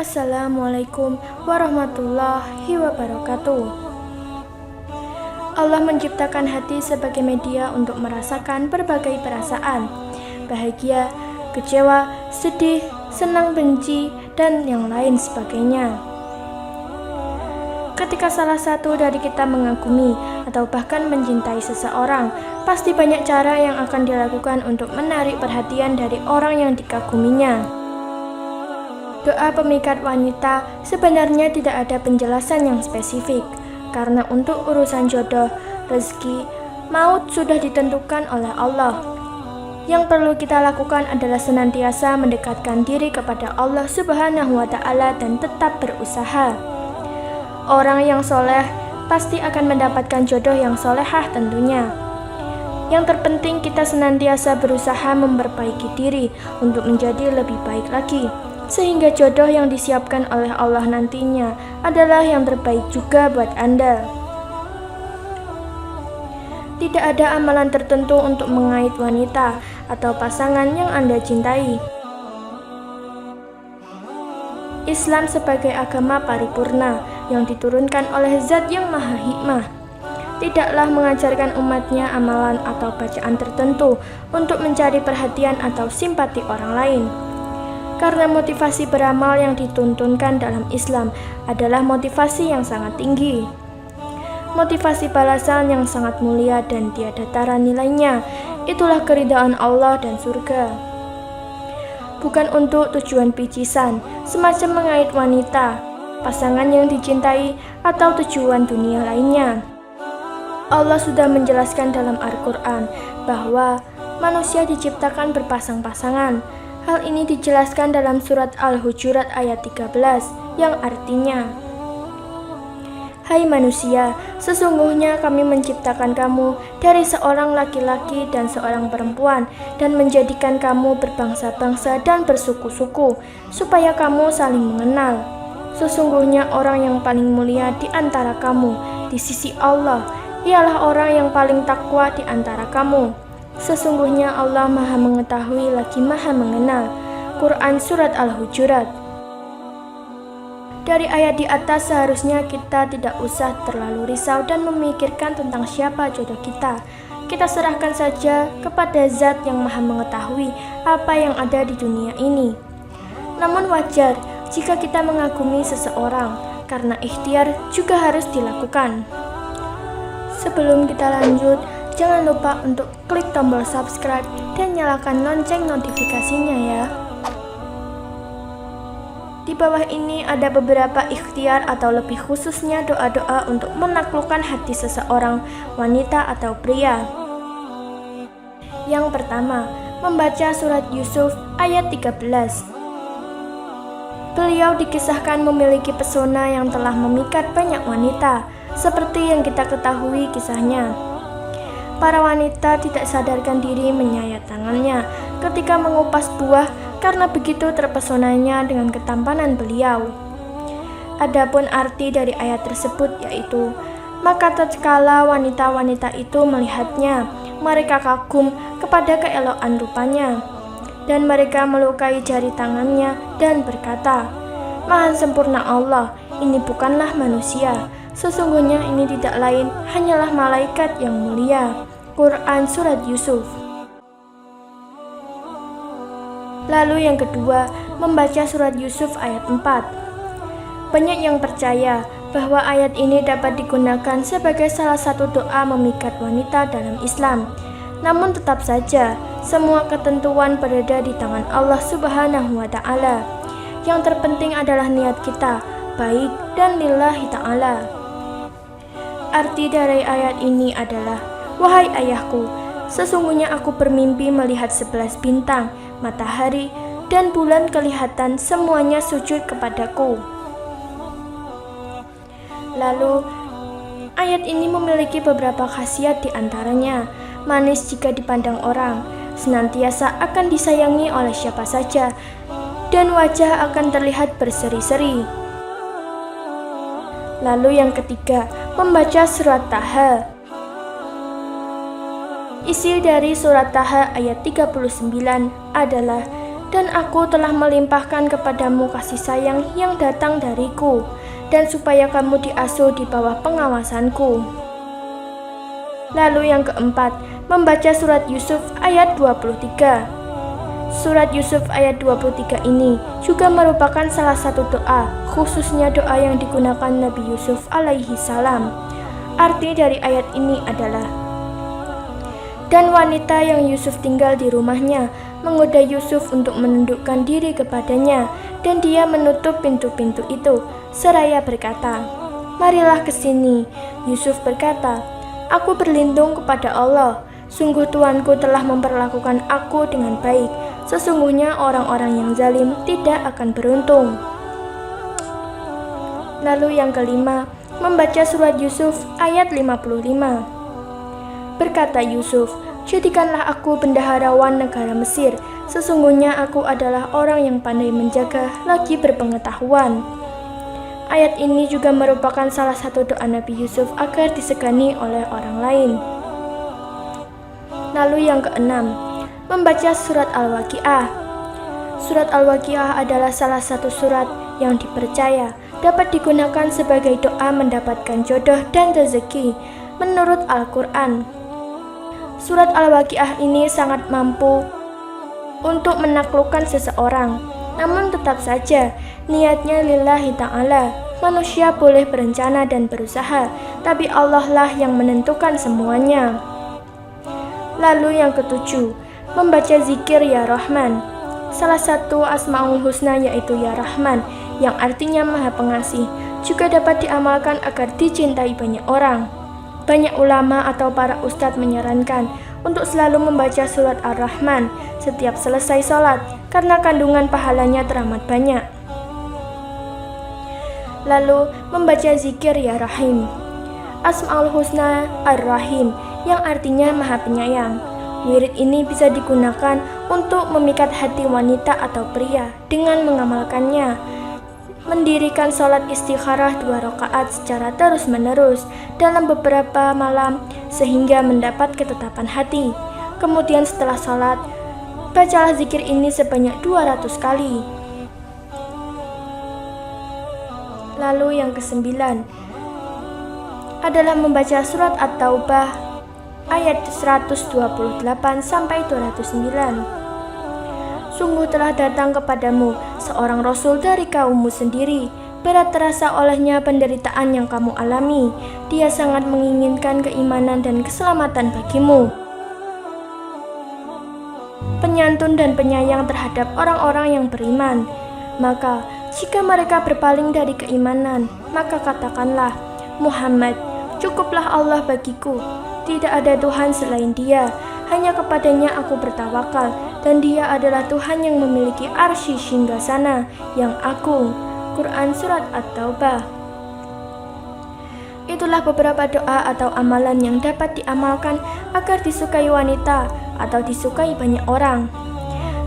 Assalamualaikum warahmatullahi wabarakatuh. Allah menciptakan hati sebagai media untuk merasakan berbagai perasaan, bahagia, kecewa, sedih, senang, benci, dan yang lain sebagainya. Ketika salah satu dari kita mengagumi atau bahkan mencintai seseorang, pasti banyak cara yang akan dilakukan untuk menarik perhatian dari orang yang dikaguminya. Doa pemikat wanita sebenarnya tidak ada penjelasan yang spesifik, karena untuk urusan jodoh, rezeki, maut sudah ditentukan oleh Allah. Yang perlu kita lakukan adalah senantiasa mendekatkan diri kepada Allah Subhanahu wa Ta'ala dan tetap berusaha. Orang yang soleh pasti akan mendapatkan jodoh yang solehah tentunya. Yang terpenting kita senantiasa berusaha memperbaiki diri untuk menjadi lebih baik lagi, sehingga jodoh yang disiapkan oleh Allah nantinya adalah yang terbaik juga buat Anda. Tidak ada amalan tertentu untuk mengait wanita atau pasangan yang Anda cintai. Islam sebagai agama paripurna yang diturunkan oleh Zat yang Maha Hikmah, tidaklah mengajarkan umatnya amalan atau bacaan tertentu untuk mencari perhatian atau simpati orang lain. Karena motivasi beramal yang dituntunkan dalam Islam adalah motivasi yang sangat tinggi. Motivasi balasan yang sangat mulia dan tiada tara nilainya, itulah keridhaan Allah dan surga. Bukan untuk tujuan picisan, semacam mengait wanita, pasangan yang dicintai, atau tujuan dunia lainnya. Allah sudah menjelaskan dalam Al-Quran bahwa manusia diciptakan berpasang-pasangan. Hal ini dijelaskan dalam surat Al-Hujurat ayat 13 yang artinya, "Hai manusia, sesungguhnya kami menciptakan kamu dari seorang laki-laki dan seorang perempuan dan menjadikan kamu berbangsa-bangsa dan bersuku-suku supaya kamu saling mengenal. Sesungguhnya orang yang paling mulia di antara kamu di sisi Allah ialah orang yang paling takwa di antara kamu. Sesungguhnya Allah Maha Mengetahui lagi Maha Mengenal." Quran Surat Al-Hujurat. Dari ayat di atas seharusnya kita tidak usah terlalu risau dan memikirkan tentang siapa jodoh kita. Kita serahkan saja kepada Zat yang Maha Mengetahui apa yang ada di dunia ini. Namun wajar jika kita mengagumi seseorang, karena ikhtiar juga harus dilakukan. Sebelum kita lanjut, jangan lupa untuk klik tombol subscribe dan nyalakan lonceng notifikasinya ya. Di bawah ini ada beberapa ikhtiar atau lebih khususnya doa-doa untuk menaklukkan hati seseorang, wanita atau pria. Yang pertama, membaca surat Yusuf ayat 13. Beliau dikisahkan memiliki pesona yang telah memikat banyak wanita, seperti yang kita ketahui kisahnya. Para wanita tidak sadarkan diri menyayat tangannya ketika mengupas buah karena begitu terpesonanya dengan ketampanan beliau. Adapun arti dari ayat tersebut yaitu, maka tatkala wanita-wanita itu melihatnya, mereka kagum kepada keelokan rupanya, dan mereka melukai jari tangannya dan berkata, "Maha sempurna Allah, ini bukanlah manusia. Sesungguhnya ini tidak lain hanyalah malaikat yang mulia." Quran Surat Yusuf. Lalu yang kedua, membaca surat Yusuf ayat 4. Banyak yang percaya bahwa ayat ini dapat digunakan sebagai salah satu doa memikat wanita dalam Islam. Namun tetap saja, semua ketentuan berada di tangan Allah Subhanahu wa Ta'ala. Yang terpenting adalah niat kita, baik dan lillahi ta'ala. Arti dari ayat ini adalah, "Wahai ayahku, sesungguhnya aku bermimpi melihat 11 bintang, matahari, dan bulan kelihatan semuanya sujud kepadaku." Lalu, ayat ini memiliki beberapa khasiat di antaranya, manis jika dipandang orang, senantiasa akan disayangi oleh siapa saja, dan wajah akan terlihat berseri-seri. Lalu yang ketiga, membaca surat Taha. Isi dari surat Taha ayat 39 adalah, Dan aku telah melimpahkan kepadamu kasih sayang yang datang dariku, dan supaya kamu diasuh di bawah pengawasanku. Lalu yang keempat, membaca surat Yusuf ayat 23. Surat Yusuf ayat 23 ini juga merupakan salah satu doa, khususnya doa yang digunakan Nabi Yusuf alaihi salam. Arti dari ayat ini adalah, dan wanita yang Yusuf tinggal di rumahnya menggoda Yusuf untuk menundukkan diri kepadanya, dan dia menutup pintu-pintu itu, seraya berkata, marilah ke sini. Yusuf berkata, aku berlindung kepada Allah. Sungguh Tuanku telah memperlakukan aku dengan baik. Sesungguhnya orang-orang yang zalim tidak akan beruntung. Lalu yang kelima, membaca surat Yusuf ayat 55. Berkata Yusuf, jadikanlah aku bendaharawan negara Mesir. Sesungguhnya aku adalah orang yang pandai menjaga, lagi berpengetahuan. Ayat ini juga merupakan salah satu doa Nabi Yusuf agar disegani oleh orang lain. Lalu yang keenam, membaca surat Al-Waqiah. Surat Al-Waqiah adalah salah satu surat yang dipercaya dapat digunakan sebagai doa mendapatkan jodoh dan rezeki menurut Al-Quran. Surat Al-Waqiah ini sangat mampu untuk menaklukkan seseorang. Namun tetap saja, niatnya lillahi ta'ala. Manusia boleh berencana dan berusaha, tapi Allah lah yang menentukan semuanya. Lalu yang ketujuh, membaca zikir Ya Rahman. Salah satu Asmaul Husna yaitu Ya Rahman, yang artinya Maha Pengasih, juga dapat diamalkan agar dicintai banyak orang. Banyak ulama atau para ustadz menyarankan untuk selalu membaca surat Ar-Rahman setiap selesai sholat, karena kandungan pahalanya teramat banyak. Lalu membaca zikir Ya Rahim. Asmaul Husna Ar-Rahim, yang artinya Maha Penyayang. Wirid ini bisa digunakan untuk memikat hati wanita atau pria dengan mengamalkannya. Mendirikan sholat istikharah 2 rakaat secara terus-menerus dalam beberapa malam sehingga mendapat ketetapan hati. Kemudian setelah sholat, bacalah zikir ini sebanyak 200 kali. Lalu yang kesembilan adalah membaca surat At-Taubah ayat 128 sampai 209. Sungguh telah datang kepadamu seorang rasul dari kaummu sendiri. Berat terasa olehnya penderitaan yang kamu alami. Dia sangat menginginkan keimanan dan keselamatan bagimu. Penyantun dan penyayang terhadap orang-orang yang beriman. Maka jika mereka berpaling dari keimanan, maka katakanlah, Muhammad, cukuplah Allah bagiku. Tidak ada Tuhan selain Dia. Hanya kepadanya aku bertawakal, dan Dia adalah Tuhan yang memiliki arsy singgasana yang agung. Quran Surat At-Taubah. Itulah beberapa doa atau amalan yang dapat diamalkan agar disukai wanita atau disukai banyak orang.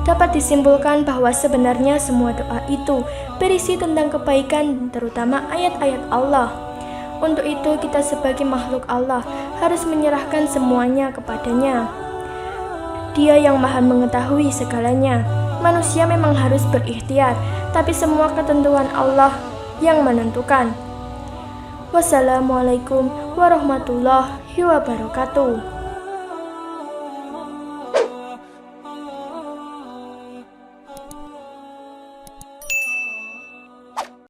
Dapat disimpulkan bahwa sebenarnya semua doa itu berisi tentang kebaikan, terutama ayat-ayat Allah. Untuk itu kita sebagai makhluk Allah harus menyerahkan semuanya kepadanya. Dia yang maha mengetahui segalanya. Manusia memang harus berikhtiar, tapi semua ketentuan Allah yang menentukan. Wassalamualaikum warahmatullahi wabarakatuh.